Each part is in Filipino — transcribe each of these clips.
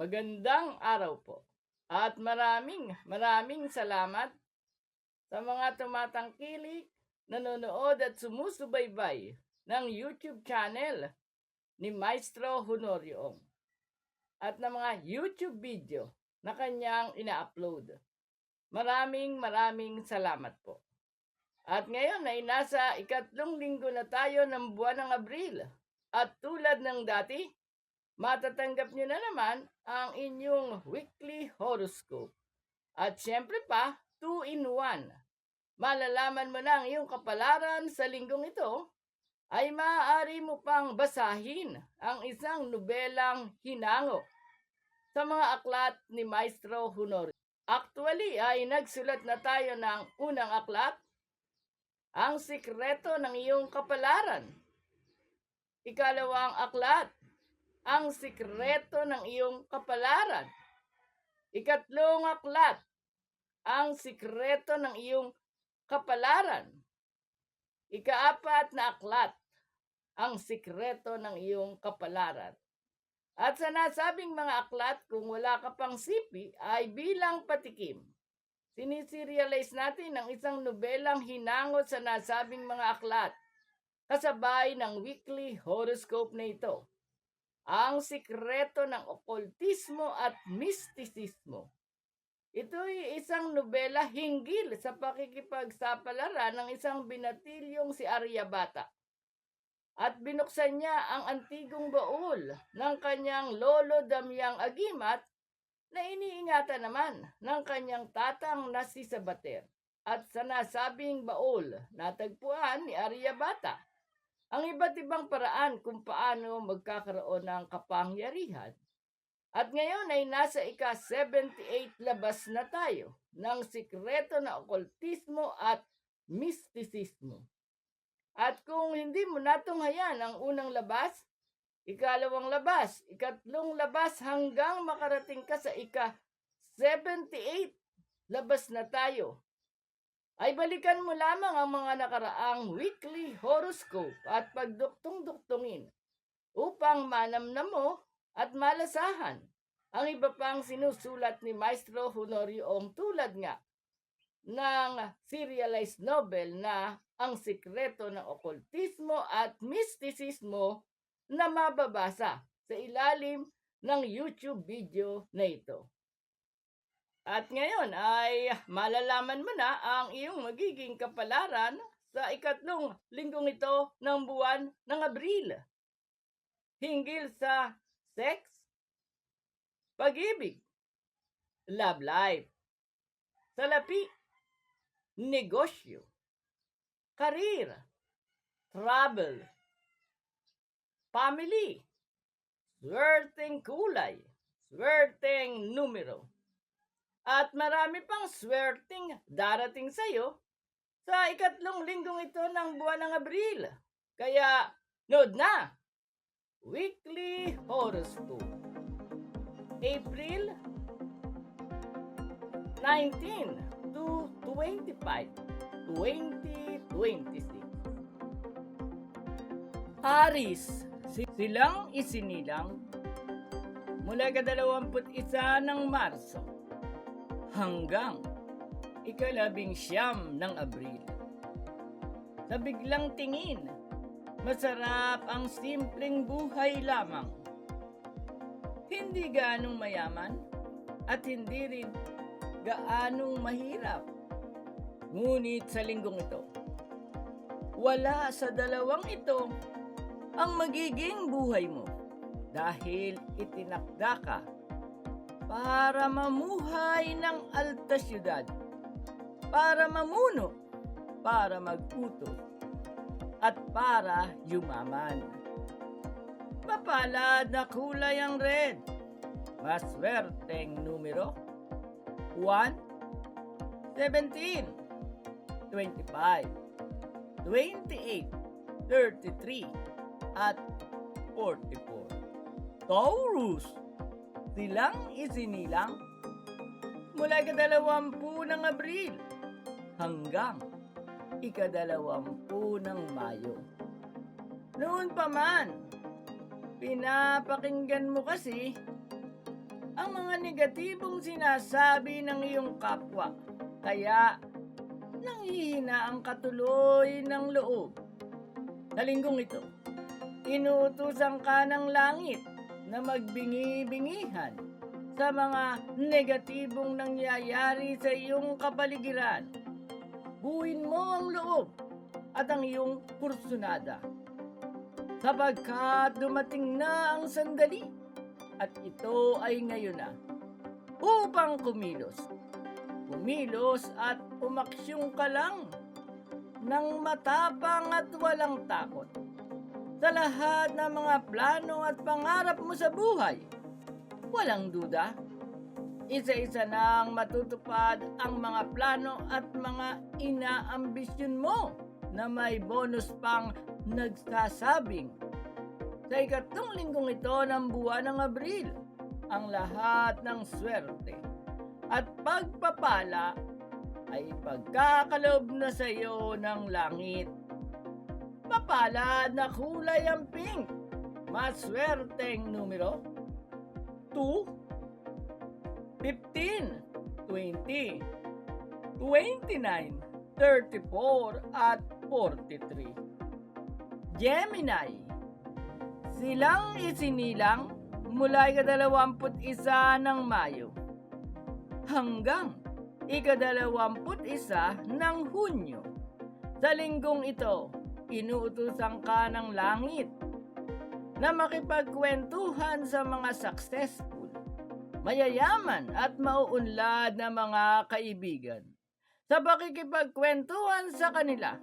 Magandang araw po. At maraming salamat sa mga tumatangkilik, nanonood at sumusubaybay ng YouTube channel ni Maestro Honorio at ng mga YouTube video na kanyang ina-upload. Maraming salamat po. At ngayon ay nasa ikatlong linggo na tayo ng buwan ng Abril. At tulad ng dati, matatanggap nyo na naman ang inyong weekly horoscope. At syempre pa, 2-in-1. Malalaman mo na ang iyong kapalaran sa linggong ito, ay maaari mo pang basahin ang isang nobelang hinango sa mga aklat ni Maestro Honorio. Actually ay nagsulat na tayo ng unang aklat, Ang Sikreto ng Iyong Kapalaran. Ikalawang aklat, Ang Sikreto ng Iyong Kapalaran. Ikatlong aklat, Ang Sikreto ng Iyong Kapalaran. Ikaapat na aklat, Ang Sikreto ng Iyong Kapalaran. At sa nasabing mga aklat, kung wala ka pang sipi, ay bilang patikim. Siniserialize natin ang isang nobelang hinangot sa nasabing mga aklat, kasabay ng weekly horoscope na ito. Ang Sikreto ng Okultismo at Mistisismo. Ito'y isang nobela hinggil sa pakikipagsapalaran ng isang binatilyong si Aryabhata. At binuksan niya ang antigong baul ng kanyang lolo Damyang Agimat na iniingatan naman ng kanyang tatang na si Sabater. At sa nasabing baul, natagpuan ni Aryabhata ang iba't ibang paraan kung paano magkakaroon ng kapangyarihan. At ngayon ay nasa ika-78 labas na tayo ng Sikreto na Okultismo at Mistisismo. At kung hindi mo natunghayan ang unang labas, ikalawang labas, ikatlong labas hanggang makarating ka sa ika-78 labas na tayo, ay balikan mo lamang ang mga nakaraang weekly horoscope at pagduktong-duktungin upang manamnam mo at malasahan ang iba pang sinusulat ni Maestro Honorio tulad nga ng serialized novel na Ang Sikreto ng Okultismo at Mistisismo na mababasa sa ilalim ng YouTube video na ito. At ngayon ay malalaman mo na ang iyong magiging kapalaran sa ikatlong linggong ito ng buwan ng Abril. Hinggil sa sex, pag-ibig, love life, salapi, negosyo, career, travel, family, swerteng kulay, swerteng numero, at marami pang swerteng darating sa iyo sa ikatlong linggong ito ng buwan ng Abril. Kaya, nood na! Weekly Horoscope. April 19 to 25, 2026. Aris, silang isinilang mula ka-21 ng Marso hanggang ika-19 ng Abril. Sa biglang tingin, masarap ang simpleng buhay lamang. Hindi gaanong mayaman at hindi rin gaanong mahirap. Ngunit sa linggong ito, wala sa dalawang ito ang magiging buhay mo dahil itinakda ka para mamuhay ng alta syudad, para mamuno, para mag-utos, at para yumaman. Mapalad na kulay ang red. Maswerteng numero 1, 17, 25, 28, 33, at 44. Taurus, silang isinilang mula ika-20 ng Abril hanggang ika-20 ng Mayo. Noon pa man, pinapakinggan mo kasi ang mga negatibong sinasabi ng iyong kapwa. Kaya nanghihina ang katuloy ng loob. Sa linggong ito, inuutusan ka ng langit na magbingi-bingihan sa mga negatibong nangyayari sa iyong kapaligiran. Buuin mo ang loob at ang iyong kursunada, sapagkat dumating na ang sandali at ito ay ngayon na upang kumilos at umaksyong ka lang ng matapang at walang takot sa lahat ng mga plano at pangarap mo sa buhay. Walang duda, isa-isa nang matutupad ang mga plano at mga inaambisyon mo na may bonus pang nagsasabing sa 2 linggong ito ng buwan ng Abril, ang lahat ng swerte at pagpapala ay pagkakaloob na sa iyo ng langit. Mapalad na kulay ang pink, maswerteng numero 2, 15, 20, 29, 34 at 43. Gemini, silang isinilang mula 21 ng Mayo hanggang 21 ng Hunyo. Sa linggong ito, inuutusan ka ng langit na makipagkwentuhan sa mga successful, mayayaman at mauunlad na mga kaibigan. Sa pakikipagkwentuhan sa kanila,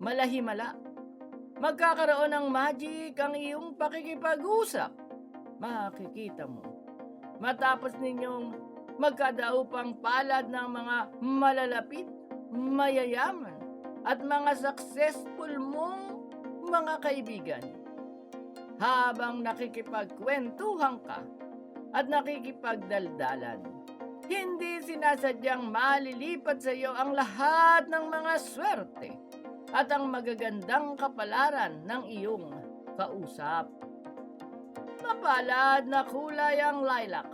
malahimala, magkakaroon ng magic ang iyong pakikipag-usap. Makikita mo, matapos ninyong magkadaupang palad ng mga malalapit, mayayaman at mga successful mong mga kaibigan. Habang nakikipagkwentuhan ka at nakikipagdaldalan, hindi sinasadyang malilipat sa iyo ang lahat ng mga swerte at ang magagandang kapalaran ng iyong kausap. Mapalad na kulay ang lilac,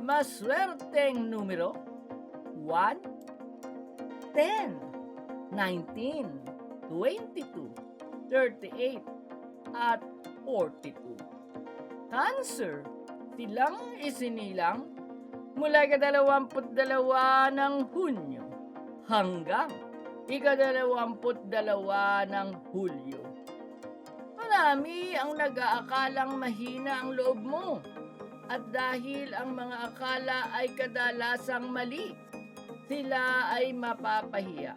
maswerteng numero 1, 10, 19, 22, 38 at 42. Cancer, silang isinilang mula 22 ng Hunyo hanggang 22 ng Hulyo. Marami ang nag-aakalang mahina ang loob mo, at dahil ang mga akala ay kadalasang mali, sila ay mapapahiya.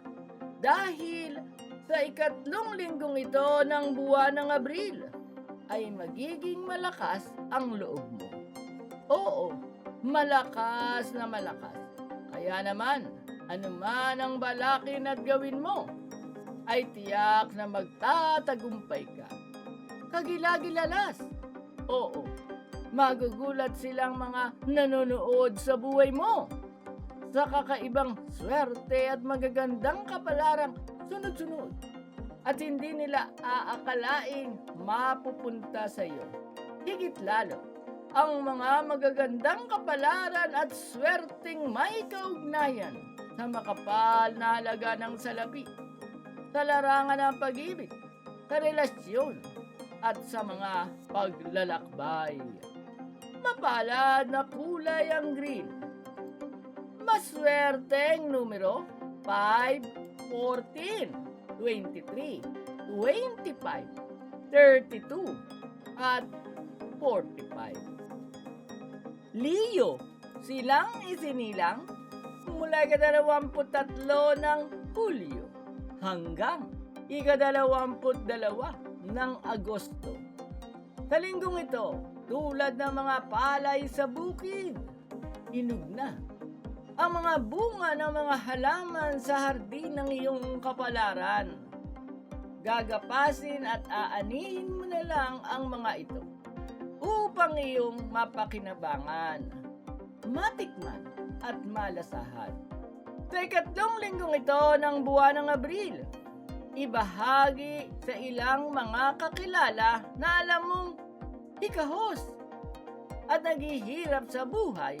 Dahil sa 3 linggong ito ng buwan ng Abril, ay magiging malakas ang loob mo. Oo, malakas na malakas. Kaya naman, anuman ang balakin at gawin mo, ay tiyak na magtatagumpay ka. Kagilagilalas, oo, magugulat silang mga nanonood sa buhay mo sa kakaibang swerte at magagandang kapalarang sunod-sunod, at hindi nila aakalaing mapupunta sa iyo. Higit lalo, ang mga magagandang kapalaran at swerteng may kaugnayan sa makapal na halaga ng salapi, sa larangan ng pag-ibig, sa relasyon, at sa mga paglalakbay. Mapalad na kulay ang green, maswerteng numero 5, 14, 23, 25, 32 at 45. Leo, silang isinilang mula 23 ng Hulyo hanggang 22 ng Agosto. Sa linggong ito, tulad ng mga palay sa bukid, hinog na ang mga bunga ng mga halaman sa hardin ng iyong kapalaran. Gagapasin at aanihin mo na lang ang mga ito upang iyong mapakinabangan, matikman at malasahan. Sa 3 linggong ito ng buwan ng Abril, ibahagi sa ilang mga kakilala na alam mong hikahos at naghihirap sa buhay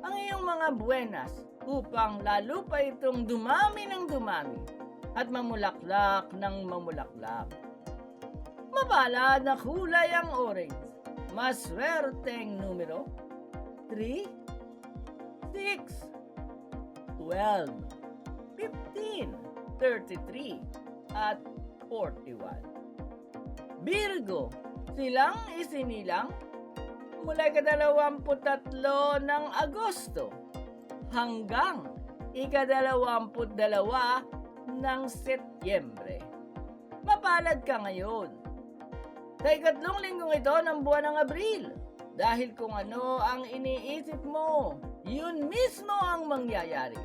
ang iyong mga buenas upang lalo pa itong dumami ng dumami at mamulaklak ng mamulaklak. Mapalad na kulay ang orange. Maswerteng numero 3, 6, 12, 15, 33, at 41. Virgo, silang isinilang mula ika-23 ng Agosto hanggang ika-22 ng Setyembre. Mapalad ka ngayon. Sa ikatlong linggong ito ng buwan ng Abril, dahil kung ano ang iniisip mo, yun mismo ang mangyayari.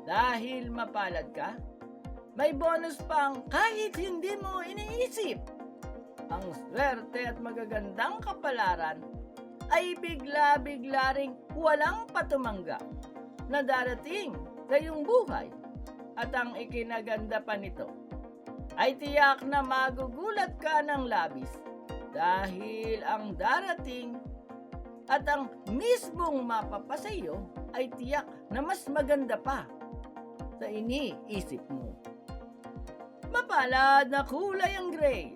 Dahil mapalad ka, may bonus pang kahit hindi mo iniisip. Ang swerte at magagandang kapalaran ay bigla-bigla ring walang patumangga na darating sa iyong buhay. At ang ikinaganda pa nito ay tiyak na magugulat ka ng labis dahil ang darating at ang mismong mapapasayo ay tiyak na mas maganda pa sa iniisip mo. Mapalad na kulay ang gray.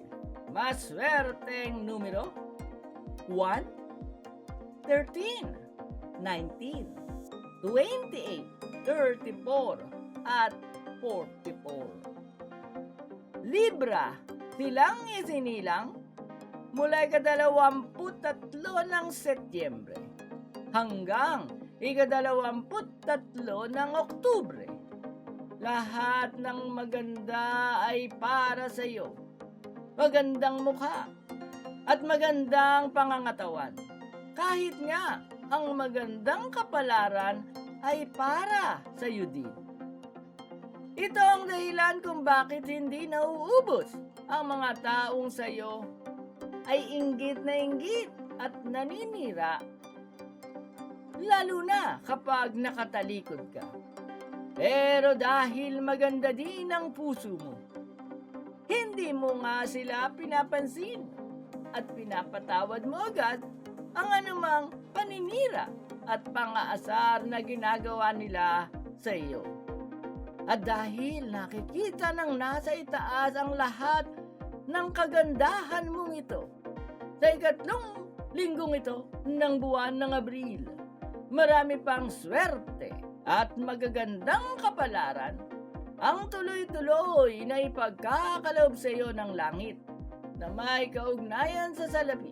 Maswerteng numero 1, 13, 19, 28, 34, at 44. Libra, silang isinilang mula ika-23 ng Setyembre hanggang ika-23 ng Oktubre. Lahat ng maganda ay para sa iyo. Magandang mukha at magandang pangangatawan. Kahit nga ang magandang kapalaran ay para sa iyo din. Ito ang dahilan kung bakit hindi nauubos ang mga taong sa iyo ay inggit na inggit at naninira, lalo na kapag nakatalikod ka. Pero dahil maganda din ang puso mo, hindi mo nga sila pinapansin at pinapatawad mo agad ang anumang paninira at pang-aasar na ginagawa nila sa iyo. At dahil nakikita ng nasa itaas ang lahat ng kagandahan mong ito, sa ikatlong linggong ito ng buwan ng Abril, marami pang swerte at magagandang kapalaran ang tuloy-tuloy na ipagkakaloob sa iyo ng langit na may kaugnayan sa salapi,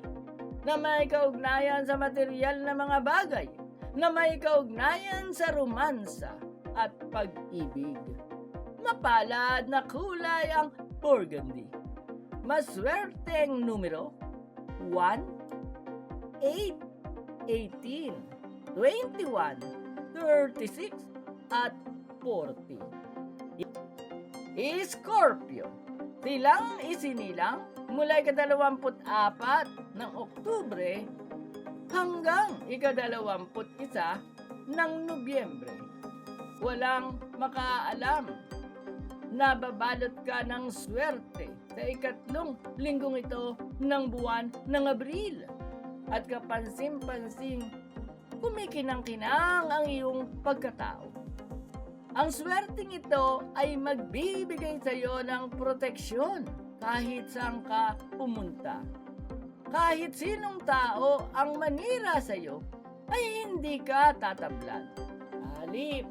na may kaugnayan sa material na mga bagay, na may kaugnayan sa romansa at pag-ibig. Mapalad na kulay ang burgundy. Maswerteng numero 1, 8, 18, 21, 36, at 40. Scorpio, silang isinilang mula ika-24 ng Oktubre hanggang ika-21 ng Nobyembre. Walang makaalam na babalot ka ng swerte sa ikatlong linggong ito ng buwan ng Abril. At kapansin-pansing kumikinang-kinang ang iyong pagkatao. Ang swerteng ito ay magbibigay sa iyo ng proteksyon kahit saan ka pumunta. Kahit sinong tao ang manira sa iyo ay hindi ka tatablan. Halip,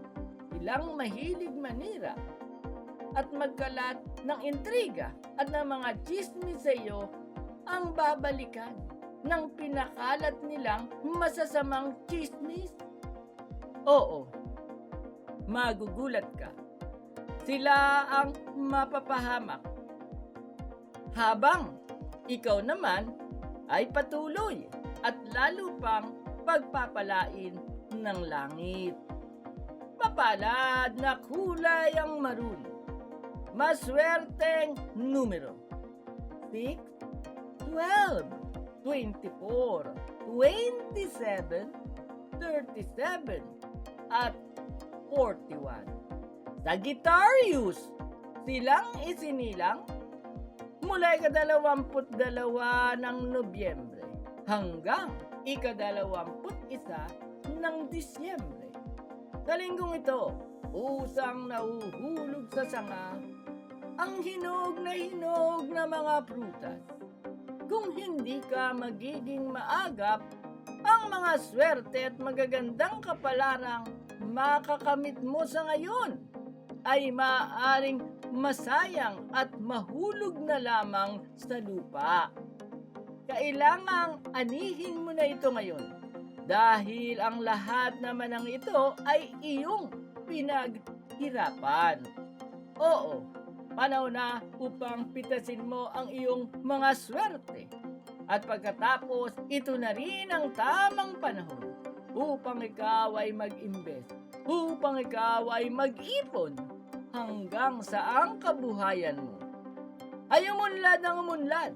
ilang mahilig manira at magkalat ng intriga at ng mga chismis sa iyo ang babalikan ng pinakalat nilang masasamang chismis. Oo, magugulat ka. Sila ang mapapahamak. Habang ikaw naman ay patuloy at lalo pang pagpapalain ng langit. Mapalad na kulay ang maroon. Maswerteng numero 6, 12, 24, 27, 37, at 41. Sagittarius, silang isinilang mula ika-22 ng Nobyembre hanggang ika-21 ng Disyembre. Sa linggong ito, usang nahuhulog sa sanga ang hinog na mga prutas. Kung hindi ka magiging maagap, ang mga swerte at magagandang kapalarang makakamit mo sa ngayon ay maaaring masayang at mahulog na lamang sa lupa. Kailangang anihin mo na ito ngayon dahil ang lahat naman ng ito ay iyong pinaghirapan. Oo, panahon na upang pitasin mo ang iyong mga swerte. At pagkatapos, ito na rin ang tamang panahon upang ikaw ay mag-invest, upang ikaw ay mag-ipon hanggang sa ang kabuhayan mo ay umunlad ng umunlad.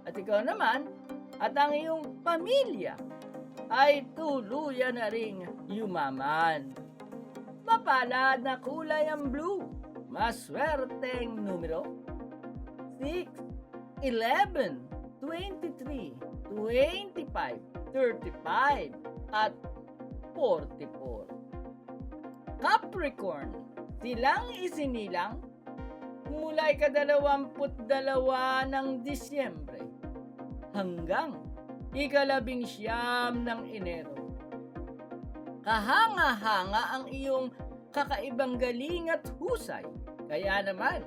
At ikaw naman at ang iyong pamilya ay tuluyan na ring yumaman. Mapalad na kulay ang blue, maswerteng numero 6, 11, 23, 25, 35, at 44. Capricorn, silang isinilang mula ika-22 ng Disyembre hanggang ika-19 ng Enero. Kahanga-hanga ang iyong kakaibang galing at husay, kaya naman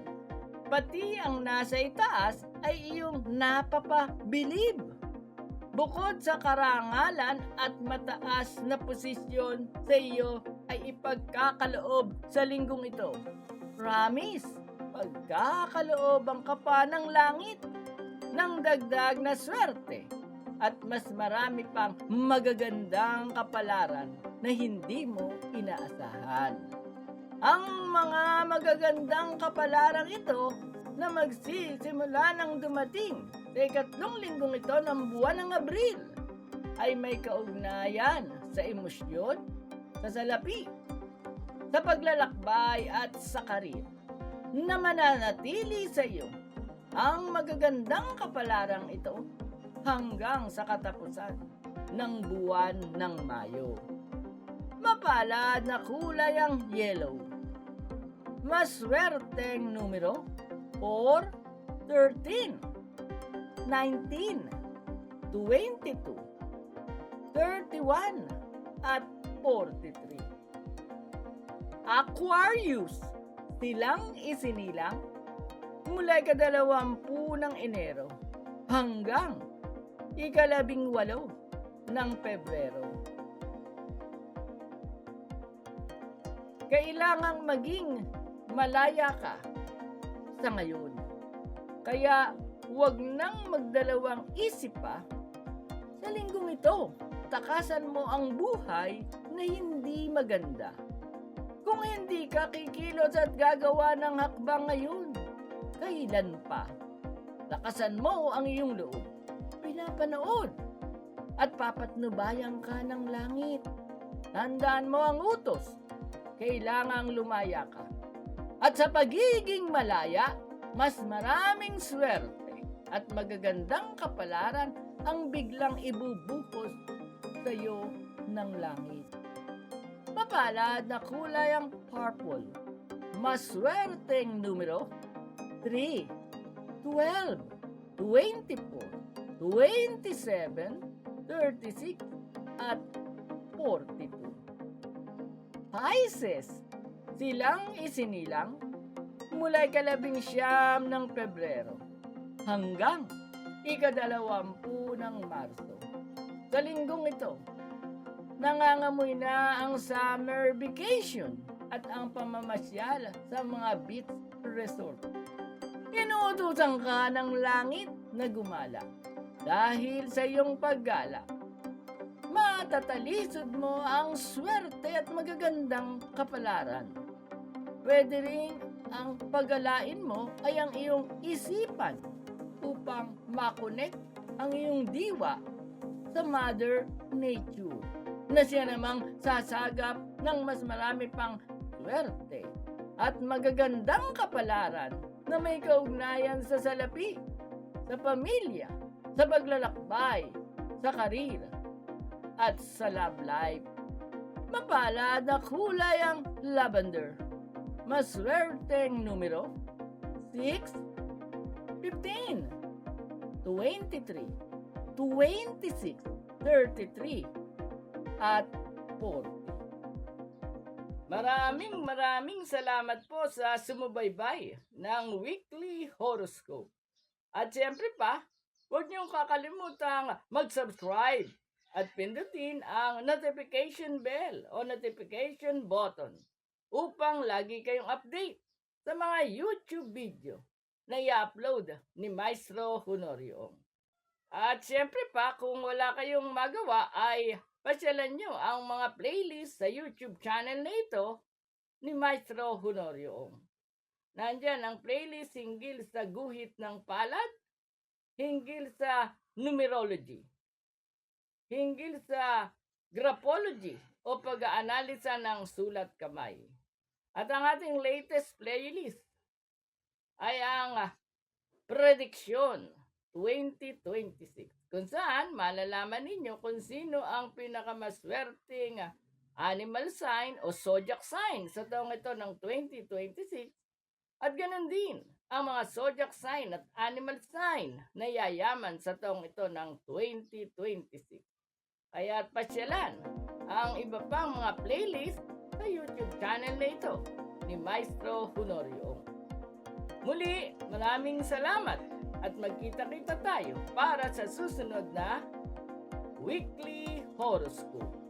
pati ang nasa itaas ay iyong napapabilib. Bukod sa karangalan at mataas na posisyon sa iyo ay ipagkakaloob sa linggong ito. Promise, pagkakalooban ka pa ng langit ng dagdag na swerte at mas marami pang magagandang kapalaran na hindi mo inaasahan. Ang mga magagandang kapalaran ito na magsisimula ng dumating sa ikatlong linggong ito ng buwan ng Abril ay may kaugnayan sa emosyon, sa salapi, sa paglalakbay at sa karir na mananatili sa iyo ang magagandang kapalarang ito hanggang sa katapusan ng buwan ng Mayo. Mapalad na kulay ang yellow, maswerteng numero 4, 13, 19, 22, 31, at 43. Aquarius, silang isinilang mula ika-20 ng Enero hanggang ika-18 ng Pebrero. Kailangang maging malaya ka sa ngayon. Kaya huwag nang magdalawang isip pa sa linggong ito. Takasan mo ang buhay na hindi maganda. Kung hindi ka kikilos at gagawa ng hakbang ngayon, kailan pa? Lakasan mo ang iyong loob. Pinapanood at papatnubayan ka ng langit. Tandaan mo ang utos. Kailangang lumaya ka. At sa pagiging malaya, mas maraming swerte at magagandang kapalaran ang biglang ibubuhos sa iyo ng langit. Mapalad na kulay ang purple, maswerteng numero 3, 12, 24, 27, 36, at 42. Pisces, silang isinilang mula ika-19 ng Pebrero hanggang ika-20 ng Marso. Sa linggong ito, nangangamoy na ang summer vacation at ang pamamasyal sa mga beach resort. Inuutusan ka ng langit na gumala dahil sa iyong paggala. Matatalisod mo ang swerte at magagandang kapalaran. Pwede rin ang paggalain mo ay ang iyong isipan upang makonect ang iyong diwa sa Mother Nature na siya namang sasagap ng mas marami pang swerte at magagandang kapalaran na may kaugnayan sa salapi, sa pamilya, sa paglalakbay, sa karir, at sa love life. Mapalad na kulay ang lavender. Maswerteng numero 6, 15, 23, 26, 33, at 40. Maraming salamat po sa sumubaybay ng weekly horoscope. At siyempre pa, huwag niyong kakalimutang mag-subscribe at pindutin ang notification bell o notification button upang lagi kayong update sa mga YouTube video na i-upload ni Maestro Honorio. At siyempre pa, kung wala kayong magawa ay pasyalan nyo ang mga playlist sa YouTube channel na ito ni Maestro Honorio. Nandyan ang playlist hinggil sa guhit ng palad, hinggil sa numerology, hinggil sa graphology o pag-aanalisa ng sulat kamay. At ang ating latest playlist ay ang prediksyon 2026, kung saan malalaman ninyo kung sino ang pinakamaswerteng animal sign o zodiac sign sa taong ito ng 2026, at ganun din ang mga zodiac sign at animal sign na yayaman sa taong ito ng 2026. Kaya pasyalan ang iba pang mga playlist sa YouTube channel na ito ni Maestro Honorio. Muli, maraming salamat at magkita-kita tayo para sa susunod na Weekly Horoscope.